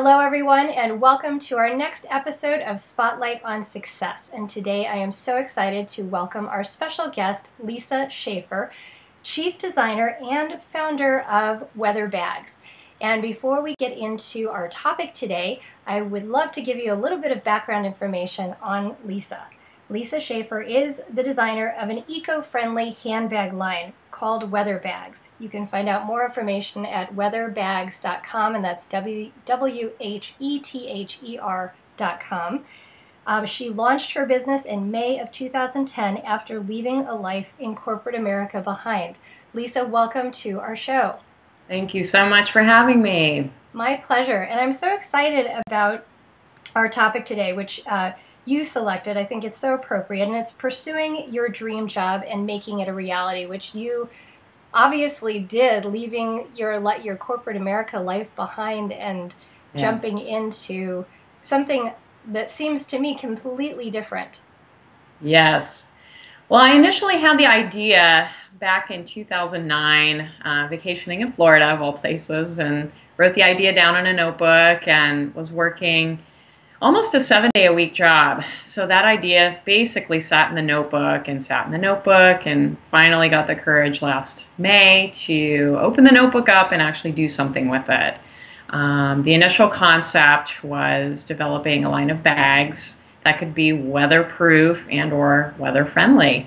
Hello, everyone, and welcome to our next episode of Spotlight on Success. And today I am so excited to welcome our special guest, Lisa Schaefer, Chief Designer and founder of Weather Bags. And before we get into our topic today, I would love to give you a little bit of background information on Lisa. Lisa Schaefer is the designer of an eco-friendly handbag line called Weather Bags. You can find out more information at weatherbags.com, and that's WWHETHER.com. She launched her business in May of 2010 after leaving a life in corporate America behind. Lisa, welcome to our show. Thank you so much for having me. My pleasure. And I'm so excited about our topic today, which you selected. I think it's so appropriate, and it's pursuing your dream job and making it a reality, which you obviously did, leaving your corporate America life behind and jumping into something that seems to me completely different. Yes. Well, I initially had the idea back in 2009, vacationing in Florida, of all places, and wrote the idea down in a notebook and was working almost a 7-day-a-week job. So that idea basically sat in the notebook and finally got the courage last May to open the notebook up and actually do something with it. The initial concept was developing a line of bags that could be weatherproof and or weather-friendly.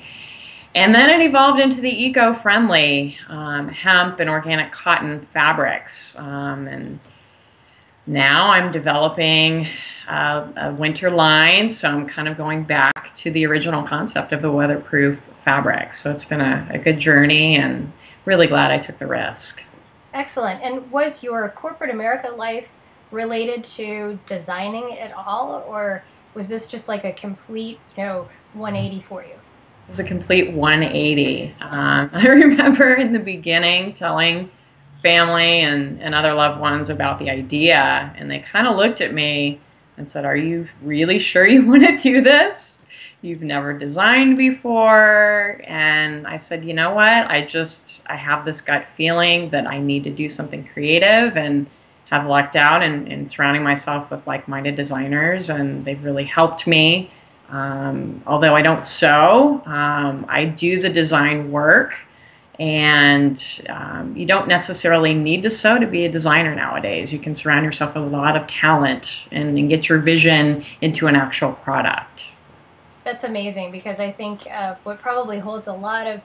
And then it evolved into the eco-friendly hemp and organic cotton fabrics. And now I'm developing a winter line, so I'm kind of going back to the original concept of the weatherproof fabric. So it's been a good journey, and really glad I took the risk. Excellent. And was your corporate America life related to designing at all, or was this just like a complete, 180 for you? It was a complete 180. I remember in the beginning telling family and other loved ones about the idea, and they kind of looked at me and said, "Are you really sure you want to do this? You've never designed before." And I said, you know what, I have this gut feeling that I need to do something creative, and have lucked out in surrounding myself with like-minded designers, and they've really helped me. Although I don't sew, I do the design work. And you don't necessarily need to sew to be a designer nowadays. You can surround yourself with a lot of talent and get your vision into an actual product. That's amazing, because I think what probably holds a lot of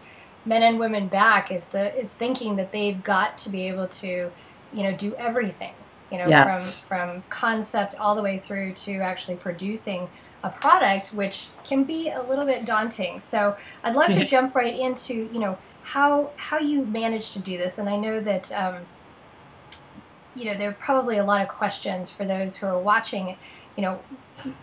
men and women back is thinking that they've got to be able to, do everything, Yes. from concept all the way through to actually producing a product, which can be a little bit daunting. So I'd love to jump right into, how you managed to do this. And I know that there are probably a lot of questions for those who are watching.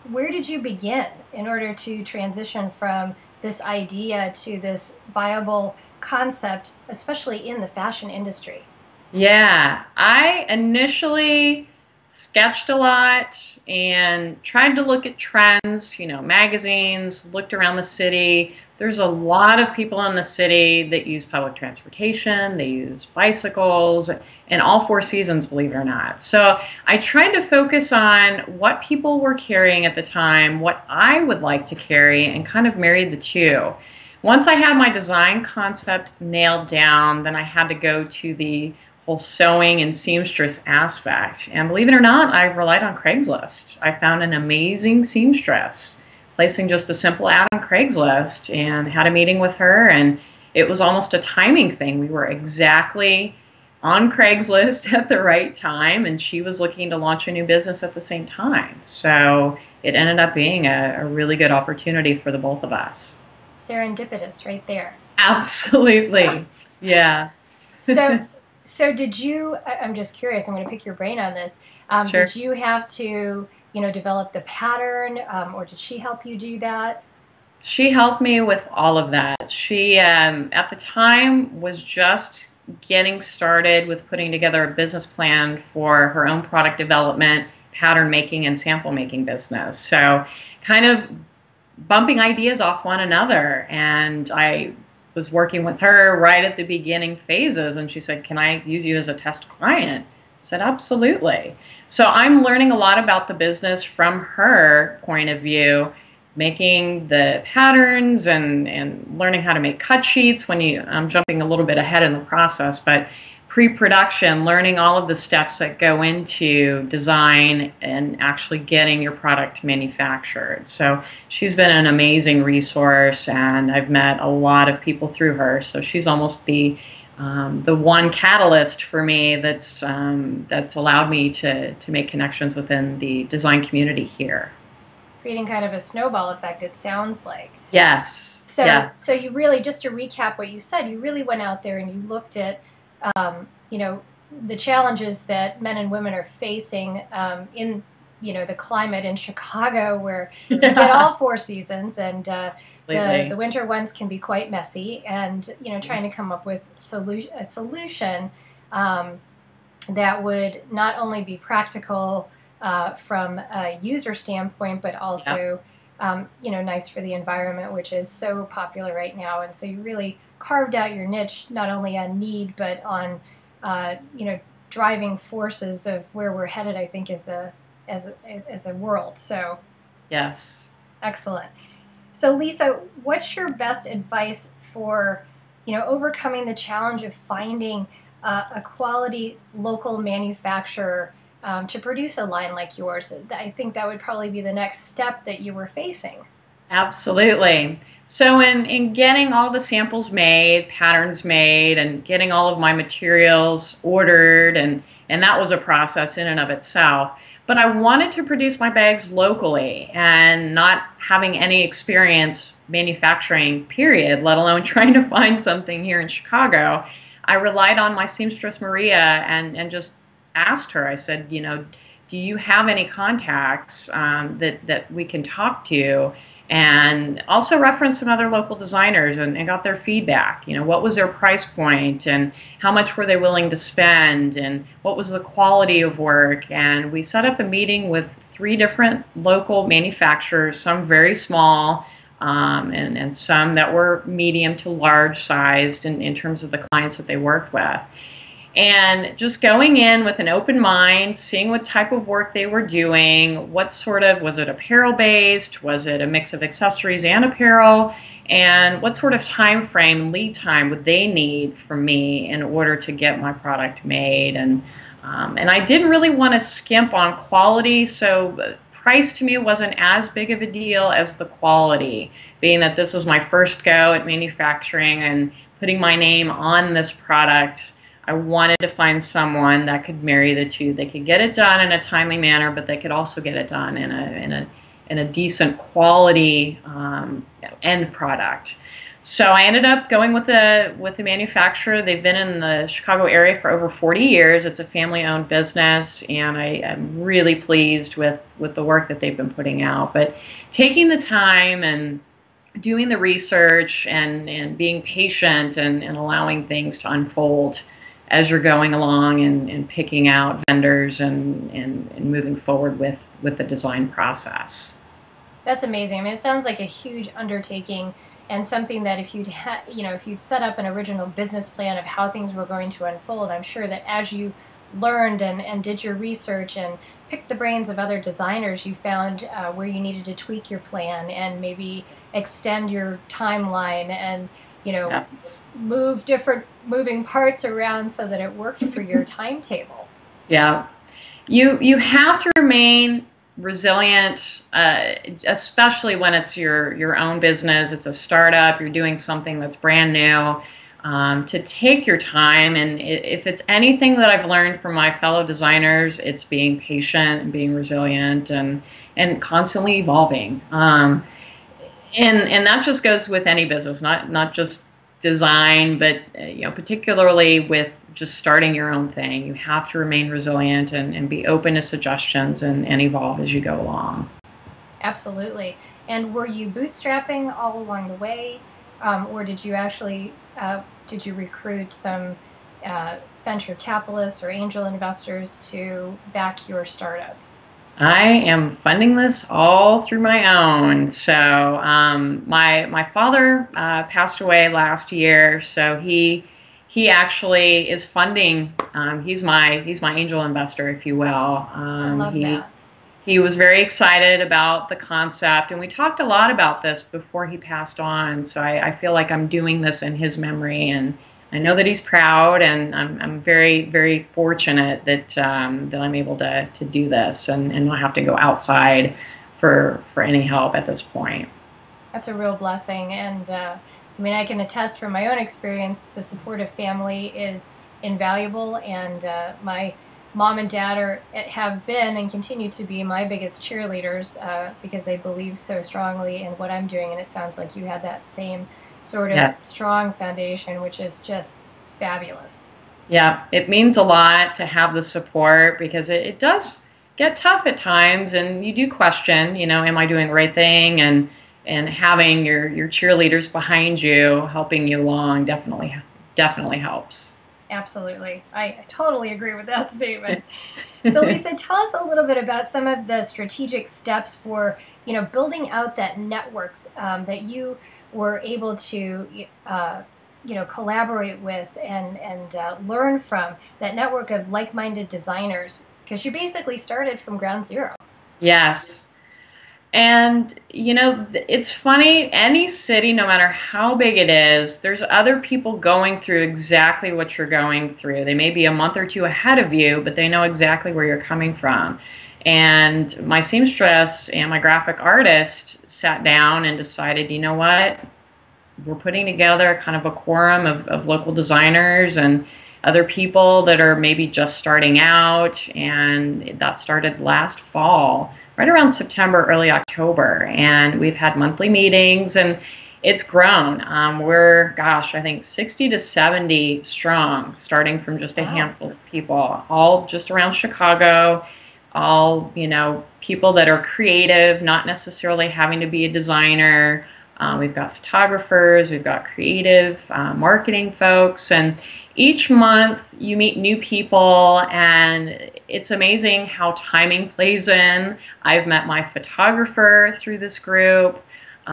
Where did you begin in order to transition from this idea to this viable concept, especially in the fashion industry? Yeah, I initially sketched a lot and tried to look at trends, magazines, looked around the city. There's a lot of people in the city that use public transportation, they use bicycles, and all four seasons, believe it or not. So I tried to focus on what people were carrying at the time, what I would like to carry, and kind of married the two. Once I had my design concept nailed down, then I had to go to the whole sewing and seamstress aspect. And believe it or not, I relied on Craigslist. I found an amazing seamstress, placing just a simple ad on Craigslist, and had a meeting with her, and it was almost a timing thing. We were exactly on Craigslist at the right time, and she was looking to launch a new business at the same time. So it ended up being a really good opportunity for the both of us. Serendipitous right there. Absolutely. Yeah. So did you, I'm just curious, I'm going to pick your brain on this. Sure. Did you have to, develop the pattern, or did she help you do that? She helped me with all of that. She, at the time, was just getting started with putting together a business plan for her own product development, pattern making, and sample making business. So kind of bumping ideas off one another. And I was working with her right at the beginning phases, and she said, "Can I use you as a test client?" I said, absolutely. So I'm learning a lot about the business from her point of view, making the patterns and learning how to make cut sheets I'm jumping a little bit ahead in the process, but pre-production, learning all of the steps that go into design and actually getting your product manufactured. So she's been an amazing resource, and I've met a lot of people through her. So she's almost the one catalyst for me that's allowed me to make connections within the design community here. Creating kind of a snowball effect, it sounds like. Yes. So, yes. So you really, just to recap what you said, you really went out there and you looked at, the challenges that men and women are facing in, the climate in Chicago, where you get all four seasons, and the winter ones can be quite messy, and trying to come up with a solution that would not only be practical from a user standpoint, but also nice for the environment, which is so popular right now. And so you really carved out your niche, not only on need, but on driving forces of where we're headed, I think, as a world. So yes, excellent. So Lisa, what's your best advice for overcoming the challenge of finding a quality local manufacturer to produce a line like yours? I think that would probably be the next step that you were facing. Absolutely. So in getting all the samples made, patterns made, and getting all of my materials ordered, and that was a process in and of itself. But I wanted to produce my bags locally, and not having any experience manufacturing, period, let alone trying to find something here in Chicago, I relied on my seamstress Maria and just asked her. I said, do you have any contacts that we can talk to? And also referenced some other local designers and got their feedback. What was their price point, and how much were they willing to spend, and what was the quality of work? And we set up a meeting with 3 different local manufacturers, some very small, and some that were medium to large sized in terms of the clients that they worked with. And just going in with an open mind, seeing what type of work they were doing, was it apparel based, was it a mix of accessories and apparel, and what sort of time frame, lead time would they need from me in order to get my product made. And I didn't really want to skimp on quality, so price to me wasn't as big of a deal as the quality, being that this was my first go at manufacturing and putting my name on this product. I wanted to find someone that could marry the two. They could get it done in a timely manner, but they could also get it done in a decent quality end product. So I ended up going with the manufacturer. They've been in the Chicago area for over 40 years. It's a family-owned business, and I am really pleased with the work that they've been putting out. But taking the time and doing the research and being patient and allowing things to unfold as you're going along and picking out vendors and moving forward with the design process. That's amazing. I mean, it sounds like a huge undertaking, and something that if you'd set up an original business plan of how things were going to unfold, I'm sure that as you learned and did your research and picked the brains of other designers, you found where you needed to tweak your plan and maybe extend your timeline and Yes. move different moving parts around so that it worked for your timetable. Yeah. You have to remain resilient, especially when it's your own business. It's a startup. You're doing something that's brand new. To take your time, and if it's anything that I've learned from my fellow designers, it's being patient and being resilient and constantly evolving. And that just goes with any business, not just design, but particularly with just starting your own thing. You have to remain resilient and be open to suggestions and evolve as you go along. Absolutely. And were you bootstrapping all along the way, or did you actually recruit some venture capitalists or angel investors to back your startup? I am funding this all through my own. So my father passed away last year, so he he actually is funding. He's my angel investor, if you will. I love that. He was very excited about the concept, and we talked a lot about this before he passed on. So I feel like I'm doing this in his memory, and I know that he's proud, and I'm very, very fortunate that that I'm able to do this and not have to go outside for any help at this point. That's a real blessing, and I mean, I can attest from my own experience, the supportive family is invaluable, and my mom and dad have been and continue to be my biggest cheerleaders because they believe so strongly in what I'm doing, and it sounds like you had that same sort of strong foundation, which is just fabulous. Yeah, it means a lot to have the support because it does get tough at times, and you do question, am I doing the right thing? And having your cheerleaders behind you helping you along definitely helps. Absolutely. I totally agree with that statement. So Lisa, tell us a little bit about some of the strategic steps for, building out that network that you were able to, collaborate with and learn from, that network of like-minded designers, because you basically started from ground zero. Yes. And, it's funny, any city, no matter how big it is, there's other people going through exactly what you're going through. They may be a month or two ahead of you, but they know exactly where you're coming from. And my seamstress and my graphic artist sat down and decided, you know what, we're putting together kind of a quorum of local designers and other people that are maybe just starting out, and that started last fall, right around September, early October, and we've had monthly meetings, and it's grown. We're, I think 60 to 70 strong, starting from just a handful of people, all just around Chicago, all, people that are creative, not necessarily having to be a designer. We've got photographers, we've got creative marketing folks, and each month you meet new people, and it's amazing how timing plays in. I've met my photographer through this group,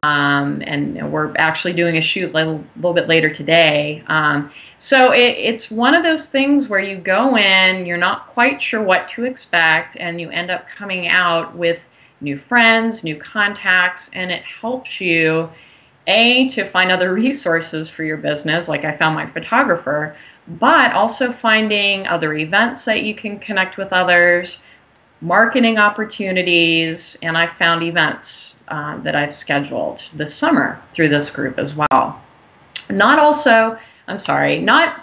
and we're actually doing a shoot a little bit later today. So it's one of those things where you go in, you're not quite sure what to expect, and you end up coming out with new friends, new contacts, and it helps you, to find other resources for your business, like I found my photographer, but also finding other events that you can connect with others, marketing opportunities, and I found events that I've scheduled this summer through this group as well. Not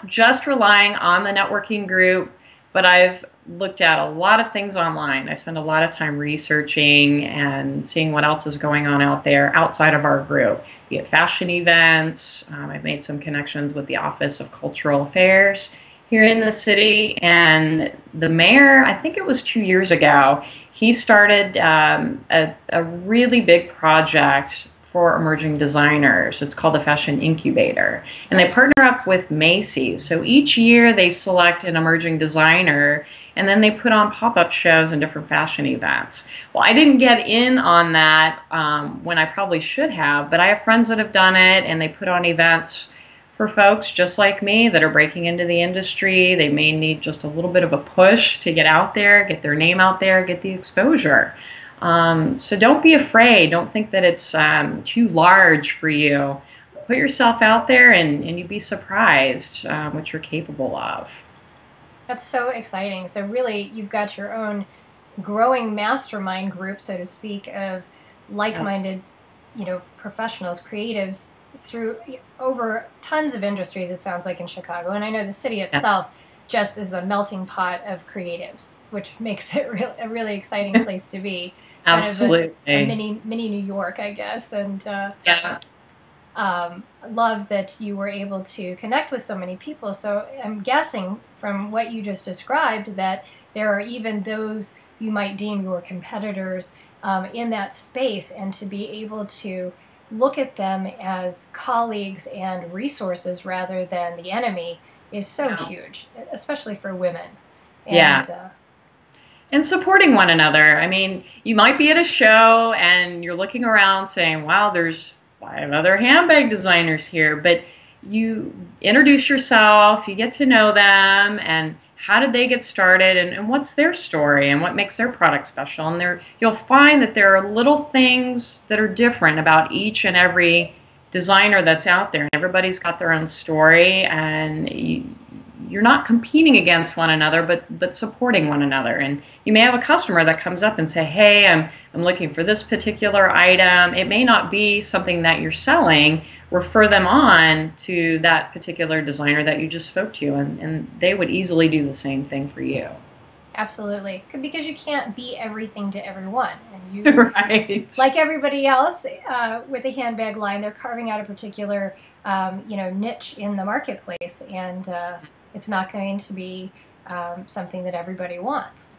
just relying on the networking group, but I've looked at a lot of things online. I spend a lot of time researching and seeing what else is going on out there outside of our group, be it fashion events. I've made some connections with the Office of Cultural Affairs here in the city, and the mayor, I think it was 2 years ago, he started a really big project for emerging designers. It's called the Fashion Incubator, and they partner up with Macy's. So each year they select an emerging designer, and then they put on pop-up shows and different fashion events. Well, I didn't get in on that when I probably should have, but I have friends that have done it, and they put on events for folks just like me that are breaking into the industry. They may need just a little bit of a push to get out there, get their name out there, get the exposure. So don't be afraid. Don't think that it's too large for you. Put yourself out there, and you'd be surprised what you're capable of. That's so exciting. So really, you've got your own growing mastermind group, so to speak, of like-minded, professionals, creatives through over tons of industries, it sounds like, in Chicago. And I know the city itself just is a melting pot of creatives, which makes it a really exciting place to be. Absolutely. Kind of a mini New York, I guess. And love that you were able to connect with so many people. So I'm guessing from what you just described that there are even those you might deem your competitors in that space, and to be able to look at them as colleagues and resources rather than the enemy is so huge, especially for women. And, and supporting one another. I mean, you might be at a show and you're looking around saying, wow, there's 5 other handbag designers here, but you introduce yourself, you get to know them, and how did they get started, and what's their story, and what makes their product special. And you'll find that there are little things that are different about each and every designer that's out there. And everybody's got their own story, and you're not competing against one another, but supporting one another. And you may have a customer that comes up and say, hey, I'm looking for this particular item. It may not be something that you're selling. Refer them on to that particular designer that you just spoke to, and they would easily do the same thing for you. Absolutely, because you can't be everything to everyone. And you, right. Like everybody else with the handbag line, they're carving out a particular niche in the marketplace, and it's not going to be something that everybody wants.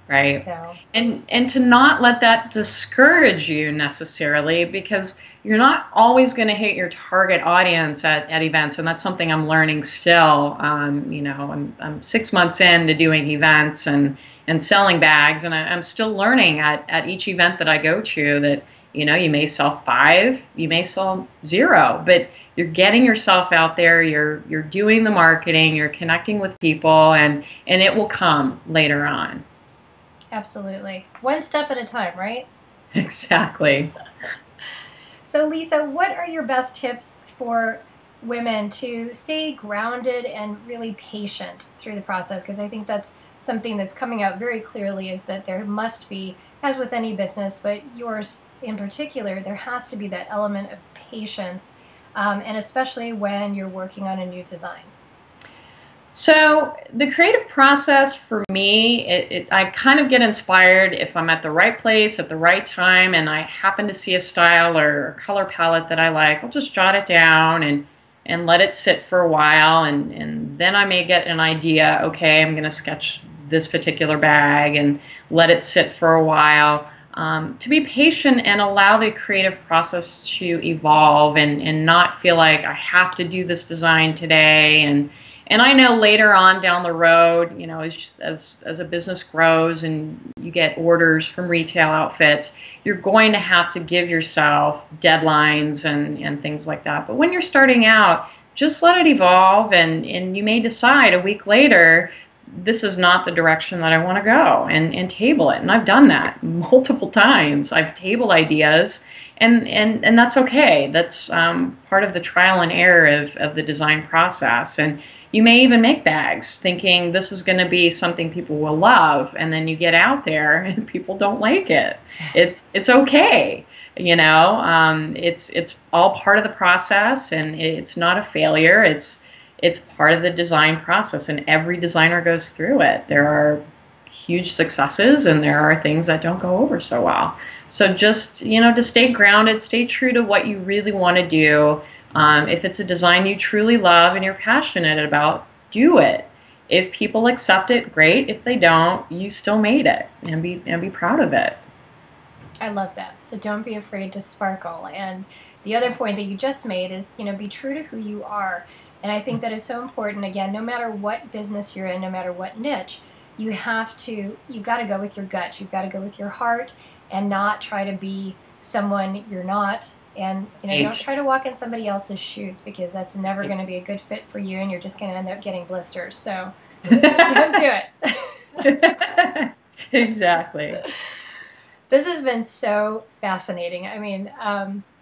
Right. So. And to not let that discourage you necessarily, because you're not always going to hit your target audience at events, and that's something I'm learning still. I'm 6 months into doing events and selling bags, and I'm still learning at each event that I go to that, you may sell 5, you may sell 0, but you're getting yourself out there, you're doing the marketing, you're connecting with people, and it will come later on. Absolutely. One step at a time, right? Exactly. So Lisa, what are your best tips for women to stay grounded and really patient through the process? Because I think that's something that's coming out very clearly, is that there must be, as with any business, but yours in particular, there has to be that element of patience, and especially when you're working on a new design. So the creative process for me, I kind of get inspired if I'm at the right place at the right time and I happen to see a style or a color palette that I like. I'll just jot it down and let it sit for a while, and then I may get an idea, okay, I'm going to sketch this particular bag and let it sit for a while. To be patient and allow the creative process to evolve and not feel like I have to do this design today. And I know later on down the road, as a business grows and you get orders from retail outfits, you're going to have to give yourself deadlines and things like that. But when you're starting out, just let it evolve, and you may decide a week later, this is not the direction that I want to go, and table it. And I've done that multiple times. I've tabled ideas, and that's okay. That's part of the trial and error of the design process. And you may even make bags thinking this is going to be something people will love, and then you get out there and people don't like it. It's okay. It's all part of the process, and it's not a failure. It's part of the design process, and every designer goes through it. There are huge successes, and there are things that don't go over so well. So just, to stay grounded, stay true to what you really want to do. If it's a design you truly love and you're passionate about, do it. If people accept it, great. If they don't, you still made it, and be proud of it. I love that. So don't be afraid to sparkle. And the other point that you just made is, be true to who you are. And I think that is so important. Again, no matter what business you're in, no matter what niche, you've got to go with your gut. You've got to go with your heart and not try to be someone you're not. And don't try to walk in somebody else's shoes, because that's never going to be a good fit for you, and you're just going to end up getting blisters. So don't do it. Exactly. This has been so fascinating. I mean,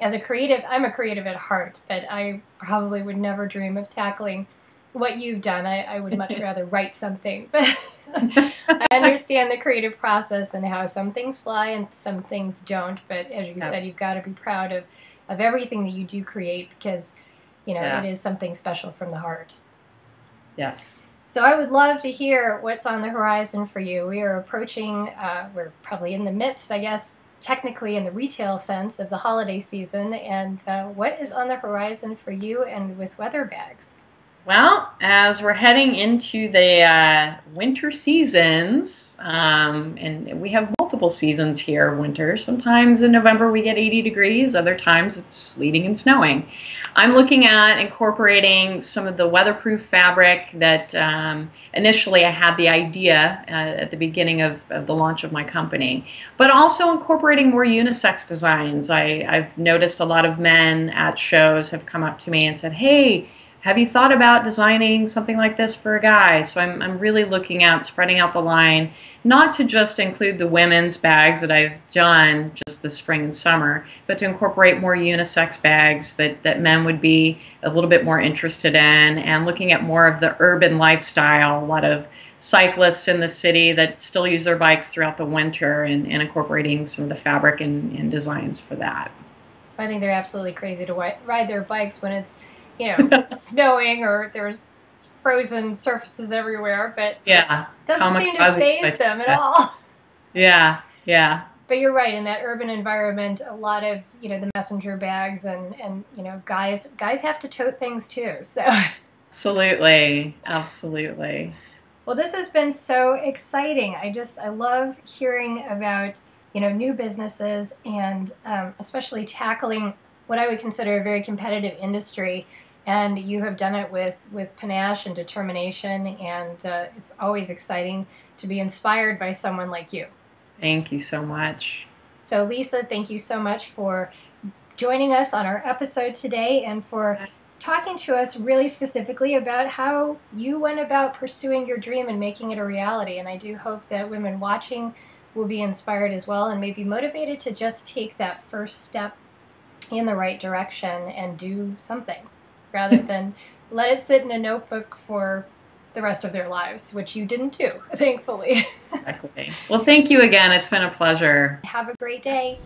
as a creative, I'm a creative at heart, but I probably would never dream of tackling what you've done. I would much rather write something. But I understand the creative process and how some things fly and some things don't. But as you said, you've got to be proud of everything that you do create, because, it is something special from the heart. Yes. So I would love to hear what's on the horizon for you. We are approaching, we're probably in the midst, I guess, technically in the retail sense, of the holiday season. And what is on the horizon for you and with Weather Bags? Well, as we're heading into the winter seasons, and we have multiple seasons here of winter. Sometimes in November we get 80 degrees, other times it's sleeting and snowing. I'm looking at incorporating some of the weatherproof fabric that initially I had the idea at the beginning of the launch of my company, but also incorporating more unisex designs. I've noticed a lot of men at shows have come up to me and said, hey, have you thought about designing something like this for a guy? So I'm really looking at spreading out the line, not to just include the women's bags that I've done just this spring and summer, but to incorporate more unisex bags that men would be a little bit more interested in, and looking at more of the urban lifestyle, a lot of cyclists in the city that still use their bikes throughout the winter, and incorporating some of the fabric and designs for that. I think they're absolutely crazy to ride their bikes when it's, snowing or there's frozen surfaces everywhere, but yeah, doesn't seem to faze them at all. Yeah, yeah. But you're right, in that urban environment, a lot of, the messenger bags and guys have to tote things too, so. Absolutely, absolutely. Well, this has been so exciting. I love hearing about, new businesses and especially tackling what I would consider a very competitive industry. And you have done it with panache and determination, and it's always exciting to be inspired by someone like you. Thank you so much. So Lisa, thank you so much for joining us on our episode today and for talking to us really specifically about how you went about pursuing your dream and making it a reality. And I do hope that women watching will be inspired as well and maybe motivated to just take that first step in the right direction and do something, rather than let it sit in a notebook for the rest of their lives, which you didn't do, thankfully. Exactly. Well, thank you again. It's been a pleasure. Have a great day.